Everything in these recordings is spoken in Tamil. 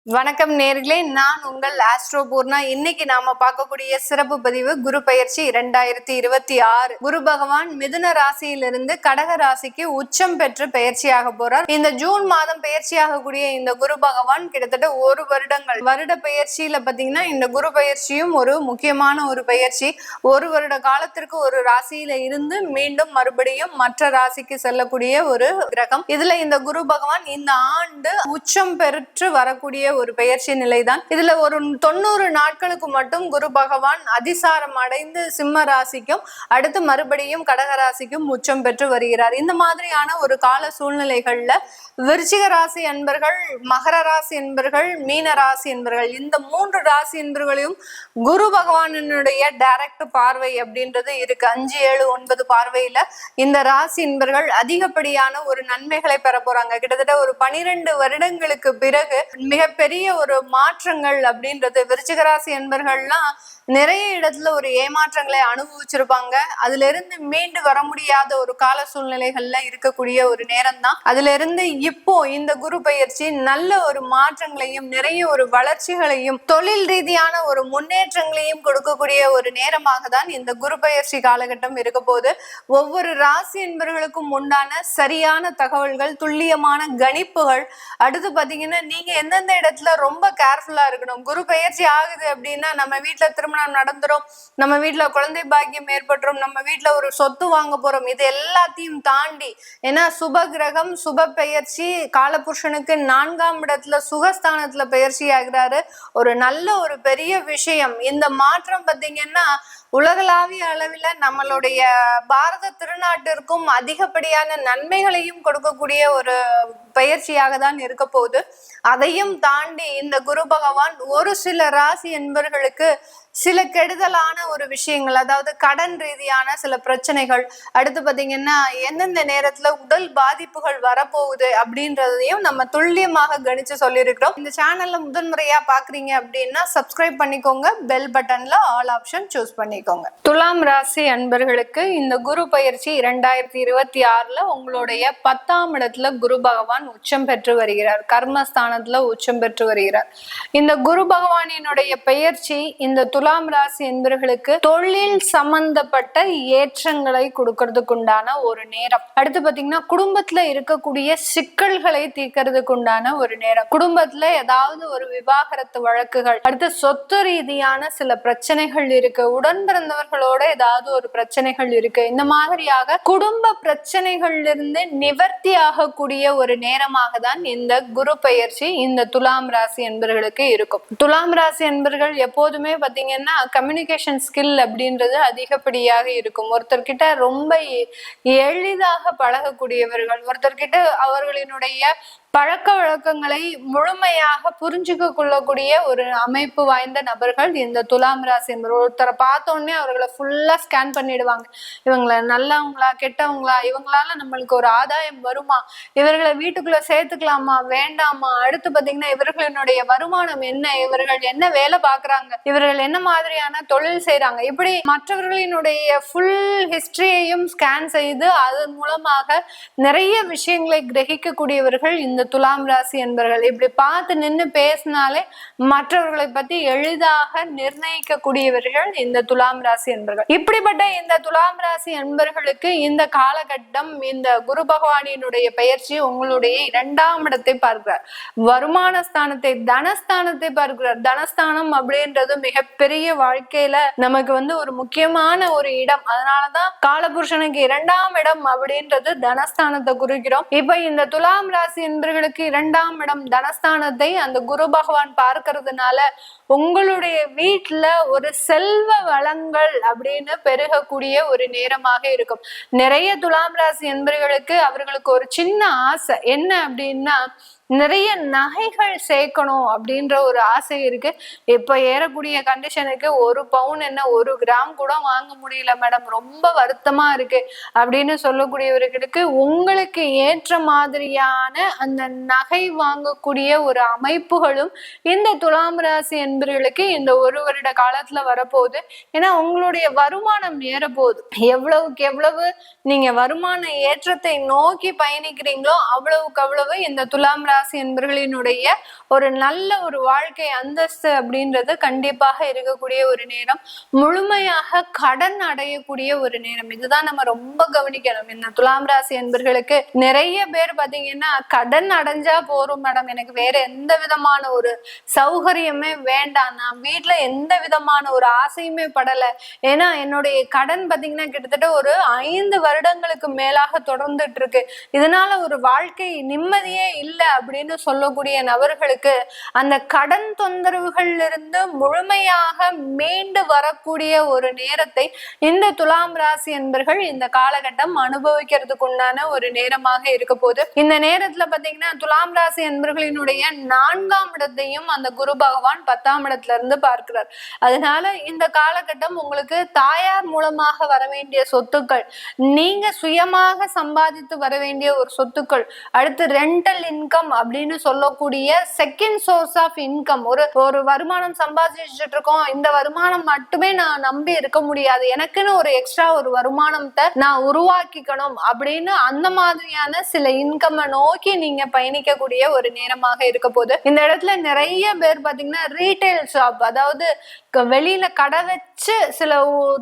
வணக்கம் நேர்களே, நான் உங்கள் ஆஸ்ட்ரோ பூர்ணா. இன்னைக்கு நாம பார்க்கக்கூடிய சிறப்பு பதிவு குரு பயிற்சி 2026. குரு பகவான் மிதுன ராசியிலிருந்து கடக ராசிக்கு உச்சம் பெற்று பயிற்சியாக போறார். இந்த ஜூன் மாதம் பயிற்சியாகக்கூடிய இந்த குரு பகவான் கிட்டத்தட்ட ஒரு வருட பயிற்சியில பாத்தீங்கன்னா இந்த குரு பயிற்சியும் ஒரு முக்கியமான ஒரு பயிற்சி. ஒரு வருட காலத்திற்கு ஒரு ராசியில இருந்து மீண்டும் மறுபடியும் மற்ற ராசிக்கு செல்லக்கூடிய ஒரு கிரகம். இதுல இந்த குரு பகவான் இந்த ஆண்டு உச்சம் பெற்று வரக்கூடிய ஒரு பெயர்ச்சி நிலைதான். இதுல ஒரு 90 நாட்களுக்கு மட்டும் குரு பகவான் அதிசாரம் அடைந்து சிம்ம ராசிக்கும் அடுத்து மறுபடியும் கடக ராசிக்கும் உச்சம் பெற்று வருகிறார். இந்த மாதிரியான ஒரு கால சூழ்நிலைகள்ல விருச்சிக ராசி என்பர்கள், மகர ராசி என்பர்கள், மீன ராசி என்பர்கள், இந்த 3 ராசி என்பர்களையும் குரு பகவானுடைய டைரக்ட் பார்வை அப்படின்றது இருக்கு. 5, 7, 9 பார்வையில இந்த ராசி என்பர்கள் அதிகப்படியான ஒரு நன்மைகளை பெற போறாங்க. கிட்டத்தட்ட ஒரு 12 வருடங்களுக்கு பிறகு மிகப்பெரிய ஒரு மாற்றங்கள் அப்படின்றது விருச்சிக ராசி என்பர்கள்லாம் நிறைய இடத்துல ஒரு ஏமாற்றங்களை அனுபவிச்சிருப்பாங்க. அதுல இருந்து மீண்டு வர முடியாத ஒரு கால சூழ்நிலைகள்ல இருக்கக்கூடிய ஒரு நேரம் தான். அதுல இருந்து இப்போ இந்த குரு பயிற்சி நல்ல ஒரு மாற்றங்களையும் நிறைய ஒரு வளர்ச்சிகளையும் தொழில் ரீதியான ஒரு முன்னேற்றங்களையும் கொடுக்கக்கூடிய ஒரு நேரமாக தான் இந்த குரு பயிற்சி காலகட்டம் இருக்க போது. ஒவ்வொரு ராசி என்பவர்களுக்கும் உண்டான சரியான தகவல்கள், துல்லியமான கணிப்புகள், அடுத்து பாத்தீங்கன்னா நீங்க எந்தெந்த இடத்துல ரொம்ப கேர்ஃபுல்லா இருக்கணும். குரு பயிற்சி ஆகுது அப்படின்னா நம்ம வீட்டுல திருமணம் நடந்துரும், நம்ம வீட்டுல குழந்தை பாக்கியம் ஏற்பட்டுரும், நம்ம வீட்டுல ஒரு சொத்து வாங்க போறோம், இது எல்லாத்தையும் தாண்டி ஏன்னா சுப கிரகம் சுப பெயர்ச்சி காலபுருஷனுக்கு 4ஆம் இடத்துல சுகஸ்தானத்துல பெயர்ச்சி ஆகிறாரு. ஒரு நல்ல ஒரு பெரிய விஷயம். இந்த மாற்றம் பார்த்தீங்கன்னா உலகளாவிய அளவில் நம்மளுடைய பாரத திருநாட்டிற்கும் அதிகப்படியான நன்மைகளையும் கொடுக்கக்கூடிய ஒரு பயிற்சியாக தான் இருக்க போகுது. அதையும் தாண்டி இந்த குரு பகவான் ஒரு சில ராசி என்பவர்களுக்கு சில கெடுதலான ஒரு விஷயங்கள், அதாவது கடன் ரீதியான சில பிரச்சனைகள், அடுத்து பாத்தீங்கன்னா எந்தெந்த நேரத்துல உடல் பாதிப்புகள் வரப்போகுது அப்படின்றதையும் நம்ம துல்லியமாக கணிச்சு சொல்லியிருக்கிறோம். இந்த சேனல்ல முதன்முறையா பாக்குறீங்க அப்படின்னா சப்ஸ்கிரைப் பண்ணிக்கோங்க, பெல் பட்டன்ல ஆல் ஆப்ஷன் சூஸ் பண்ணிக்கோங்க. துலாம் ராசி அன்பர்களுக்கு இந்த குரு பயிற்சி 2026ல உங்களுடைய 10ஆம் இடத்துல குரு பகவான் உச்சம் பெற்று வருகிறார். கர்மஸ்தானத்துல உச்சம் பெற்று வருகிறார். இந்த குரு பகவானினுடைய பெயர்ச்சி இந்த துலாம் ராசி என்பவர்களுக்கு தொழில் சம்பந்தப்பட்ட ஏற்றங்களை கொடுக்கறதுக்கு உண்டான ஒரு நேரம். அடுத்து பாத்தீங்கன்னா குடும்பத்துல இருக்கக்கூடிய சிக்கல்களை தீர்க்கறதுக்கு உண்டான ஒரு நேரம். குடும்பத்துல ஏதாவது ஒரு விவாகரத்து வழக்குகள், அடுத்து சொத்து ரீதியான சில பிரச்சனைகள் இருக்கு, உடன் பிறந்தவர்களோட ஏதாவது ஒரு பிரச்சனைகள் இருக்கு, இந்த மாதிரியாக குடும்ப பிரச்சனைகள்ல இருந்து நிவர்த்தி ஆகக்கூடிய ஒரு நேரமாக தான் இந்த குரு பயிற்சி இந்த துலாம் ராசி என்பவர்களுக்கு இருக்கும். துலாம் ராசி என்பவர்கள் எப்போதுமே பாத்தீங்கன்னா கம்யூனிகேஷன் ஸ்கில் அப்படின்றது அதிகப்படியாக இருக்கும். ஒருத்தர்கிட்ட ரொம்ப எளிதாக பழகக்கூடியவர்கள், ஒருத்தர்கிட்ட அவர்களினுடைய பழக்க வழக்கங்களை முழுமையாக புரிஞ்சுக்க கொள்ளக்கூடிய ஒரு அமைப்பு வாய்ந்த நபர்கள் இந்த துலாம் ராசி என்பவர். ஒருத்தரை பார்த்தோன்னே அவர்களை ஃபுல்லா ஸ்கேன் பண்ணிடுவாங்க. இவங்களை நல்லவங்களா கெட்டவங்களா, இவங்களால நம்மளுக்கு ஒரு ஆதாயம் வருமா, இவர்களை வீட்டுக்குள்ள சேர்த்துக்கலாமா வேண்டாமா, அடுத்து பாத்தீங்கன்னா இவர்களினுடைய வருமானம் என்ன, இவர்கள் என்ன வேலை பாக்குறாங்க, இவர்கள் என்ன மாதிரியான தொழில் செய்யறாங்க, இப்படி மற்றவர்களினுடைய ஃபுல் ஹிஸ்டரியையும் ஸ்கேன் செய்து அதன் மூலமாக நிறைய விஷயங்களை கிரகிக்கக்கூடியவர்கள் இந்த துலாம் ராசி என்பவர்கள். இப்படி பார்த்து நின்று பேசினாலே மற்றவர்களை பத்தி எளிதாக நிர்ணயிக்க கூடியவர்கள் இந்த துலாம் ராசி என்பவர்கள். இப்படிப்பட்ட இந்த துலாம் ராசி என்பவர்களுக்கு இந்த காலகட்டம் இந்த குரு பகவானினுடைய பெயர்ச்சி உங்களுடைய 2ஆம் இடத்தை பார்க்கிறார். வருமான ஸ்தானத்தை, தனஸ்தானத்தை பார்க்கிறார். தனஸ்தானம் அப்படின்றது மிகப்பெரிய வாழ்க்கையில நமக்கு ஒரு முக்கியமான ஒரு இடம். அதனாலதான் காலபுருஷனுக்கு 2ஆம் இடம் அப்படின்றது தனஸ்தானத்தை குறிக்கிறோம். இப்ப இந்த துலாம் ராசி என்பவர்களுக்கு 2ஆம் இடம் தனஸ்தானத்தை அந்த குரு பகவான் பார்க்கறதுனால உங்களுடைய வீட்டுல ஒரு செல்வ வளங்கள் அப்படின்னு பெருகக்கூடிய ஒரு நேரமாக இருக்கும். நிறைய துலாம் ராசி என்பவர்களுக்கு அவர்களுக்கு ஒரு சின்ன ஆசை என்ன அப்படின்னா நிறைய நகைகள் சேர்க்கணும் அப்படின்ற ஒரு ஆசை இருக்கு. இப்ப ஏறக்கூடிய கண்டிஷனுக்கு 1 பவுன் என்ன 1 கிராம் கூட வாங்க முடியல மேடம், ரொம்ப வருத்தமா இருக்கு அப்படின்னு சொல்லக்கூடியவர்களுக்கு உங்களுக்கு ஏற்ற மாதிரியான அந்த நகை வாங்கக்கூடிய ஒரு அமைப்புகளும் இந்த துலாம் ராசி என்பவர்களுக்கு இந்த 1 வருட காலத்துல வரப்போகுது. ஏன்னா உங்களுடைய வருமானம் ஏறப்போகுது. எவ்வளவுக்கு எவ்வளவு நீங்க வருமான ஏற்றத்தை நோக்கி பயணிக்கிறீங்களோ அவ்வளவுக்கு அவ்வளவு இந்த துலாம் ராசி என்பர்களினுடைய ஒரு நல்ல ஒரு வாழ்க்கை அந்தஸ்து அப்படின்றது கண்டிப்பாக இருக்கக்கூடிய ஒரு நேரம். முழுமையாக கடன் அடையக்கூடிய ஒரு நேரம். இதுதான் நம்ம ரொம்ப கவனிக்கணும். இந்த துலாம் ராசி என்பர்களுக்கு நிறைய பேர் பாத்தீங்கன்னா கடன் அடைஞ்சா போறோம் மேடம், எனக்கு வேற எந்த விதமான ஒரு சௌகரியமே வேண்டாம், நான் வீட்டுல எந்த விதமான ஒரு ஆசையுமே படல, ஏன்னா என்னுடைய கடன் பாத்தீங்கன்னா கிட்டத்தட்ட ஒரு 5 வருடங்களுக்கு மேலாக தொடர்ந்துட்டு இருக்கு, இதனால ஒரு வாழ்க்கை நிம்மதியே இல்லை அப்படின்னு சொல்லக்கூடிய நபர்களுக்கு அந்த கடன் தொந்தரவுகள்ல இருந்து முழுமையாக மீண்டு வரக்கூடிய ஒரு நேரத்தை இந்த துலாம் ராசி என்பர்கள் இந்த காலகட்டம் அனுபவிக்கிறதுக்கு உண்டான ஒரு நேரமாக இருக்க போது. இந்த நேரத்துல பாத்தீங்கன்னா துலாம் ராசி என்பர்களினுடைய 4ஆம் இடத்தையும் அந்த குரு பகவான் 10ஆம் இடத்துல இருந்து பார்க்கிறார். அதனால இந்த காலகட்டம் உங்களுக்கு தாயார் மூலமாக வர வேண்டிய சொத்துக்கள், நீங்க சுயமாக சம்பாதித்து வர வேண்டிய ஒரு சொத்துக்கள், அடுத்து ரெண்டல் இன்கம் அப்படின்னு சொல்லக்கூடிய செகண்ட் சோர்ஸ் ஆஃப் இன்கம், ஒரு வருமானம் சம்பாதிச்சுட்டு இருக்கோம், இந்த வருமானம் மட்டுமே நான் நம்பி இருக்க முடியாது, எனக்குன்னு ஒரு எக்ஸ்ட்ரா ஒரு வருமானத்தை நான் உருவாக்கிக்கணும் அப்படின்னு அந்த மாதிரியான சில இன்கம் நோக்கி நீங்க பயணிக்கக்கூடிய ஒரு நேரமாக இருக்க போது. இந்த இடத்துல நிறைய பேர் பாத்தீங்கன்னா ரீட்டைல் ஷாப், அதாவது வெளியில கடை வச்சு சில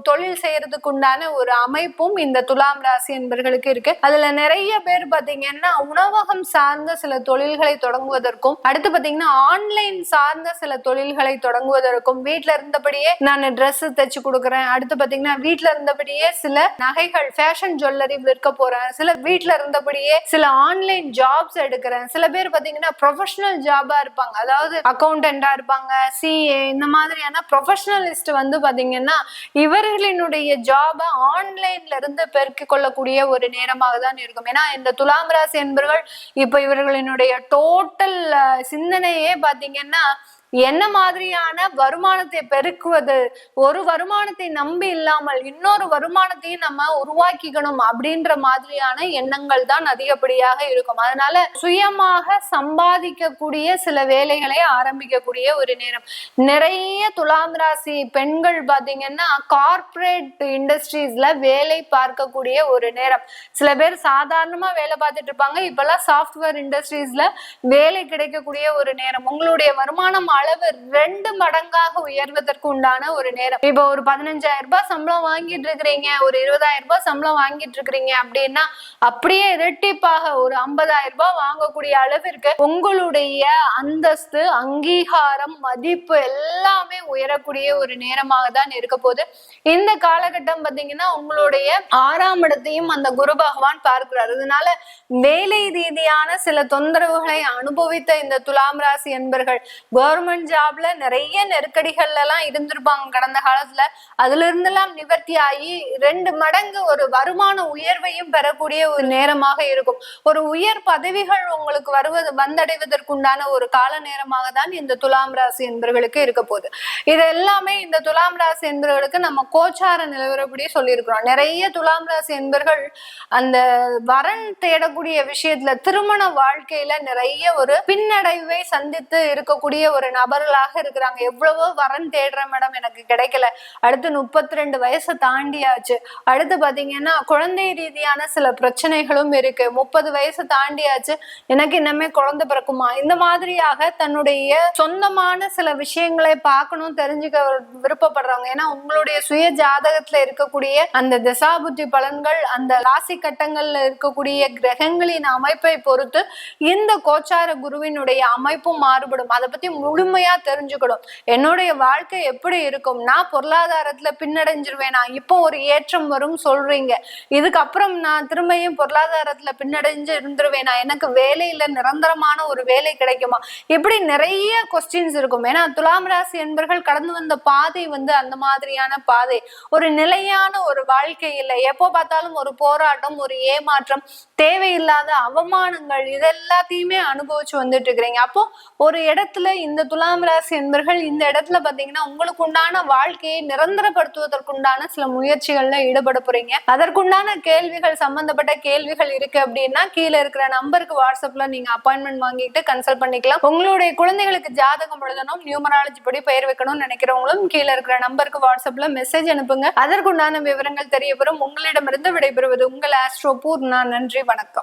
தொழில் செய்யறதுக்கு உண்டான ஒரு அமைப்பும் இந்த துலாம் ராசி என்பர்களுக்கு இருக்கு. அதுல நிறைய பேர் பாத்தீங்கன்னா உணவகம் சார்ந்த சில தொழில்களை தொடங்குவதற்கும், அடுத்து பாத்தீங்கன்னா ஆன்லைன் சார்ந்த சில தொழில்களை தொடங்குவதற்கும், வீட்டுல இருந்தபடியே நான் ட்ரெஸ் தைச்சு கொடுக்குறேன், அடுத்து பாத்தீங்கன்னா வீட்டுல இருந்தபடியே சில நகைகள் ஃபேஷன் ஜுவல்லரி விற்க போறேன், சில வீட்டுல இருந்தபடியே சில ஆன்லைன் ஜாப்ஸ் எடுக்கிறேன், சில பேர் பாத்தீங்கன்னா ப்ரொஃபஷனல் ஜாபா இருப்பாங்க, அதாவது அக்கௌண்டண்டா இருப்பாங்க, சிஏ, இந்த மாதிரியான ப்ரொஃபஷனலிஸ்ட் வந்து பாத்தீங்கன்னா இவர்களினுடைய ஜாபை ஆன்லைன்ல இருந்து பெருக்கிக் கொள்ளக்கூடிய ஒரு நேரமாக தான் இருக்கும். ஏன்னா இந்த துலாம் ராசி என்பவர்கள் இப்ப இவர்களினுடைய டோட்டல் சிந்தனையே பாத்தீங்கன்னா என்ன மாதிரியான வருமானத்தை பெருக்குவது, ஒரு வருமானத்தை நம்பி இல்லாமல் இன்னொரு வருமானத்தையும் நம்ம உருவாக்கிக்கணும் அப்படின்ற மாதிரியான எண்ணங்கள் தான் அதிகப்படியாக இருக்கும். அதனால சுயமாக சம்பாதிக்கக்கூடிய சில வேலைகளை ஆரம்பிக்கக்கூடிய ஒரு நேரம். நிறைய துலாம் ராசி பெண்கள் பாத்தீங்கன்னா கார்ப்பரேட் இண்டஸ்ட்ரீஸ்ல வேலை பார்க்கக்கூடிய ஒரு நேரம். சில பேர் சாதாரணமா வேலை பார்த்துட்டு இருப்பாங்க, இப்பெல்லாம் சாஃப்ட்வேர் இண்டஸ்ட்ரீஸ்ல வேலை கிடைக்கக்கூடிய ஒரு நேரம். உங்களுடைய வருமானம் அளவு 2 மடங்காக உயர்வதற்கு உண்டான ஒரு நேரம். இப்ப ஒரு 15,000 ரூபாய் சம்பளம் வாங்கிட்டு இருக்கிறீங்க, ஒரு 20,000 ரூபாய் சம்பளம் வாங்கிட்டு இருக்கிறீங்க அப்படின்னா அப்படியே இரட்டிப்பாக ஒரு 50,000 ரூபாய் வாங்கக்கூடிய அளவிற்கு உங்களுடைய அந்தஸ்து, அங்கீகாரம், மதிப்பு எல்லாமே உயரக்கூடிய ஒரு நேரமாக தான் இருக்க போது. இந்த காலகட்டம் பாத்தீங்கன்னா உங்களுடைய 6ஆம் இடத்தையும் அந்த குரு பகவான் பார்க்கிறார். அதனால வேலை ரீதியான சில தொந்தரவுகளை அனுபவித்த இந்த துலாம் ராசி என்பர்கள் கவர்மெண்ட் ஜாப்ல நிறைய நெருக்கடிகள்ல எல்லாம் இருந்திருப்பாங்க கடந்த காலத்துல, அதுல இருந்தெல்லாம் நிவர்த்தி ஆகி 2 மடங்கு ஒரு வருமான உயர்வையும் பெறக்கூடிய ஒரு நேரமாக இருக்கும். ஒரு உயர் பதவிகள் உங்களுக்கு வந்தடைவதற்குண்டான ஒரு கால நேரமாக தான் இந்த துலாம் ராசி என்பர்களுக்கு இருக்க போகுது. இது எல்லாமே இந்த துலாம் ராசி என்பர்களுக்கு நம்ம கோச்சார நிலவரப்படி சொல்லியிருக்கிறோம். நிறைய துலாம் ராசி என்பர்கள் அந்த வரன் தேடக்கூடிய விஷயத்துல, திருமண வாழ்க்கையில நிறைய ஒரு பின்னடைவை சந்தித்து இருக்கக்கூடிய ஒரு நபர்களாக இருக்கிறாங்க. எவ்வளவோ வரன் தேடுறேன் மேடம், எனக்கு கிடைக்கல, அடுத்து 32 வயசை தாண்டியாச்சு, அடுத்து பாத்தீங்கன்னா குழந்தை ரீதியான சில பிரச்சனைகளும் இருக்கு, 30 வயசு தாண்டியாச்சு, எனக்கு இன்னமே குழந்தை பிறக்குமா, இந்த மாதிரியாக தன்னுடைய சொந்தமான சில விஷயங்களை பார்க்கணும், தெரிஞ்சுக்க விருப்பப்படுறவங்க. ஏன்னா உங்களுடைய சுய ஜாதகத்துல இருக்கக்கூடிய அந்த தசாபுத்தி பலன்கள், அந்த ராசி கட்டங்கள்ல இருக்கக்கூடிய கிரகங்களின் அமைப்பை பொறுத்து இந்த கோச்சார குருவினுடைய அமைப்பும் மாறுபடும். அதை பத்தி முழுமையா தெரிஞ்சுக்கணும். என்னுடைய வாழ்க்கை எப்படி இருக்கும், நான் பொருளாதாரத்துல பின்னடைஞ்சிருவேனா, இப்போ ஒரு ஏற்றம் வரும் சொல்றீங்க, இதுக்கப்புறம் நான் திரும்பியும் பொருளாதாரத்துல பின்னடைஞ்சு இருந்துருவேனா, எனக்கு வேலையில நிரந்தரமான ஒரு வேலை கிடைக்குமா, இப்படி நிறைய கொஸ்டின்ஸ் இருக்கும். ஏன்னா துலாம் ராசி என்பர்கள் கடந்து வந்த பாதை வந்து அந்த மாதிரியான பாதை, ஒரு நிலையான ஒரு வாழ்க்கை இல்லை. எப்போ பார்த்தாலும் ஒரு போராட்டம், ஒரு ஏமாற்றம், தேவையில்லாத அவமானங்கள், இதெல்லாத்தையுமே அனுபவிச்சு வந்துட்டு இருக்கிறீங்க. அப்போ ஒரு இடத்துல இந்த துலாம் ராசி என்பர்கள் இந்த இடத்துல பாத்தீங்கன்னா உங்களுக்கு உண்டான வாழ்க்கையை நிரந்தரப்படுத்துவதற்குண்டான சில முயற்சிகள்ல ஈடுபட போறீங்க. அதற்குண்டான கேள்விகள், சம்பந்தப்பட்ட கேள்விகள் இருக்கு அப்படின்னா கீழே இருக்கிற நம்பருக்கு வாட்ஸ்அப்ல நீங்க அப்பாயின்மெண்ட் வாங்கிட்டு கன்சல்ட் பண்ணிக்கலாம். உங்களுடைய குழந்தைகளுக்கு ஜாதகம் எழுதணும், நியூமராலஜி படி பெயர் வைக்கணும்னு நினைக்கிறவங்களும் கீழே இருக்கிற நம்பருக்கு வாட்ஸ்அப்ல மெசேஜ் அனுப்புங்க. அதற்குண்டான விவரங்கள் தெரிய வரும். உங்களிடமிருந்து விடைபெறுவது உங்கள் ஆஸ்ட்ரோ பூர்ணா. நன்றி, வணக்கம்.